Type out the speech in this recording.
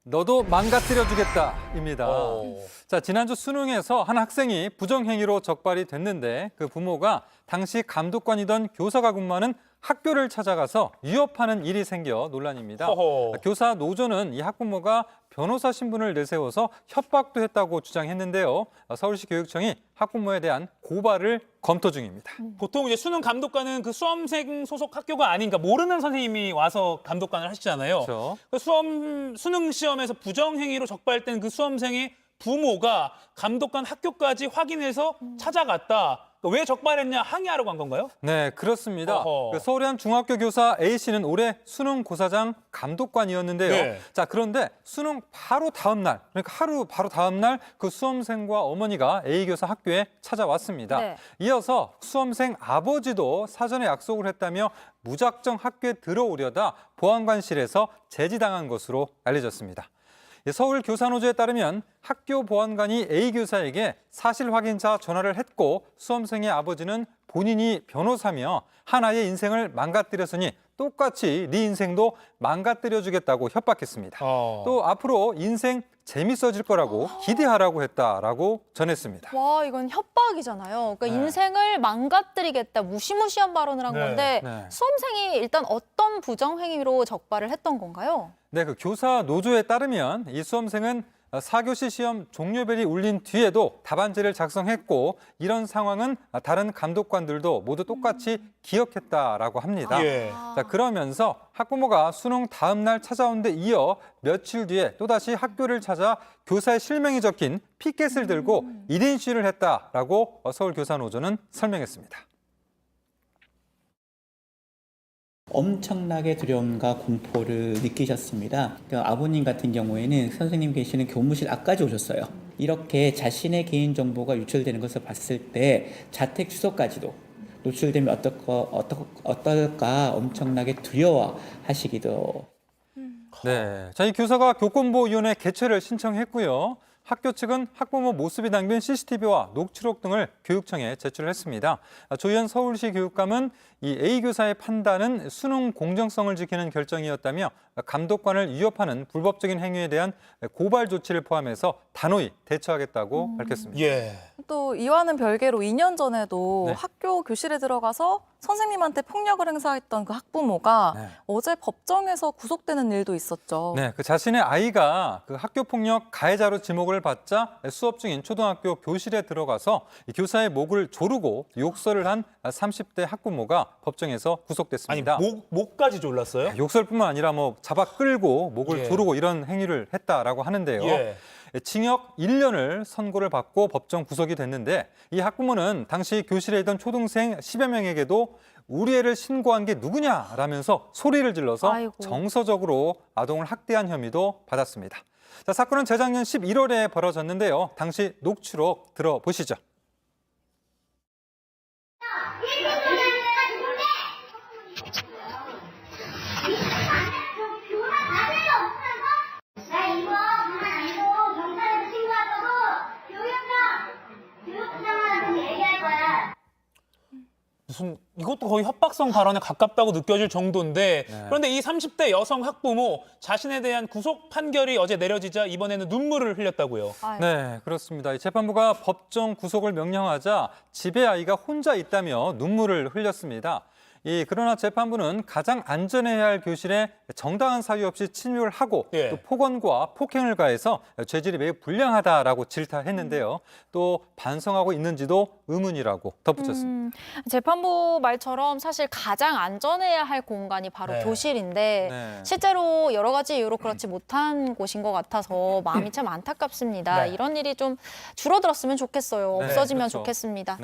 너도 망가뜨려주겠다입니다. 자, 지난주 수능에서 한 학생이 부정행위로 적발이 됐는데 그 부모가 당시 감독관이던 교사가 근무하는 학교를 찾아가서 위협하는 일이 생겨 논란입니다. 교사 노조는 이 학부모가 변호사 신분을 내세워서 협박도 했다고 주장했는데요. 서울시 교육청이 학부모에 대한 고발을 검토 중입니다. 보통 이제 수능 감독관은 그 수험생 소속 학교가 아닌, 그러니까 모르는 선생님이 와서 감독관을 하시잖아요. 그렇죠. 그 수능 시험에서 부정행위로 적발된 그 수험생의 부모가 감독관 학교까지 확인해서 찾아갔다. 왜 적발했냐 항의하러 간 건가요? 네, 그렇습니다. 어허. 서울의 한 중학교 교사 A씨는 올해 수능고사장 감독관이었는데요. 네. 자, 그런데 수능 바로 다음 날, 그러니까 하루 바로 다음 날 그 수험생과 어머니가 A 교사 학교에 찾아왔습니다. 네. 이어서 수험생 아버지도 사전에 약속을 했다며 무작정 학교에 들어오려다 보안관실에서 제지당한 것으로 알려졌습니다. 서울 교사노조에 따르면 학교 보안관이 A 교사에게 사실 확인자 전화를 했고 수험생의 아버지는 본인이 변호사며 하나의 인생을 망가뜨렸으니 똑같이 네 인생도 망가뜨려주겠다고 협박했습니다. 또 앞으로 인생 재밌어질 거라고 기대하라고 했다라고 전했습니다. 와, 이건 협박이잖아요. 그러니까 네. 인생을 망가뜨리겠다, 무시무시한 발언을 한 네. 건데 네. 수험생이 일단 어떤 부정행위로 적발을 했던 건가요? 네, 그 교사 노조에 따르면 이 수험생은 4교시 시험 종료벨이 울린 뒤에도 답안지를 작성했고 이런 상황은 다른 감독관들도 모두 똑같이 기억했다라고 합니다. 예. 자, 그러면서 학부모가 수능 다음 날 찾아온 데 이어 며칠 뒤에 또다시 학교를 찾아 교사의 실명이 적힌 피켓을 들고 1인 시위를 했다라고 서울교사노조는 설명했습니다. 엄청나게 두려움과 공포를 느끼셨습니다. 아버님 같은 경우에는 선생님 계시는 교무실 앞까지 오셨어요. 이렇게 자신의 개인정보가 유출되는 것을 봤을 때 자택 주소까지도 노출되면 어떨까 엄청나게 두려워하시기도. 네, 자, 이 교사가 교권보호위원회 개최를 신청했고요. 학교 측은 학부모 모습이 담긴 CCTV와 녹취록 등을 교육청에 제출했습니다. 조희연 서울시 교육감은 이 A 교사의 판단은 수능 공정성을 지키는 결정이었다며 감독관을 위협하는 불법적인 행위에 대한 고발 조치를 포함해서 단호히 대처하겠다고 밝혔습니다. 예. 또 이와는 별개로 2년 전에도 네. 학교 교실에 들어가서 선생님한테 폭력을 행사했던 그 학부모가 네. 어제 법정에서 구속되는 일도 있었죠. 네, 그 자신의 아이가 그 학교 폭력 가해자로 지목을 받자 수업 중인 초등학교 교실에 들어가서 이 교사의 목을 조르고 욕설을 한 30대 학부모가 법정에서 아니 구속됐습니다. 목까지 졸랐어요? 욕설뿐만 아니라 뭐 잡아 끌고 목을 예. 조르고 이런 행위를 했다라고 하는데요. 예. 징역 1년을 선고를 받고 법정 구속이 됐는데 이 학부모는 당시 교실에 있던 초등생 10여 명에게도 우리 애를 신고한 게 누구냐라면서 소리를 질러서 아이고. 정서적으로 아동을 학대한 혐의도 받았습니다. 자, 사건은 재작년 11월에 벌어졌는데요. 당시 녹취록 들어보시죠. 무슨 이것도 거의 협박성 발언에 가깝다고 느껴질 정도인데 그런데 이 30대 여성 학부모 자신에 대한 구속 판결이 어제 내려지자 이번에는 눈물을 흘렸다고요. 아유. 네, 그렇습니다. 이 재판부가 법정 구속을 명령하자 집에 아이가 혼자 있다며 눈물을 흘렸습니다. 그러나 재판부는 가장 안전해야 할 교실에 정당한 사유 없이 침입을 하고 예. 또 폭언과 폭행을 가해서 죄질이 매우 불량하다라고 질타했는데요. 또 반성하고 있는지도 의문이라고 덧붙였습니다. 재판부 말처럼 사실 가장 안전해야 할 공간이 바로 네. 교실인데 네. 실제로 여러 가지 이유로 그렇지 못한 곳인 것 같아서 마음이 참 안타깝습니다. 네. 이런 일이 좀 줄어들었으면 좋겠어요. 네, 없어지면 그렇죠. 좋겠습니다.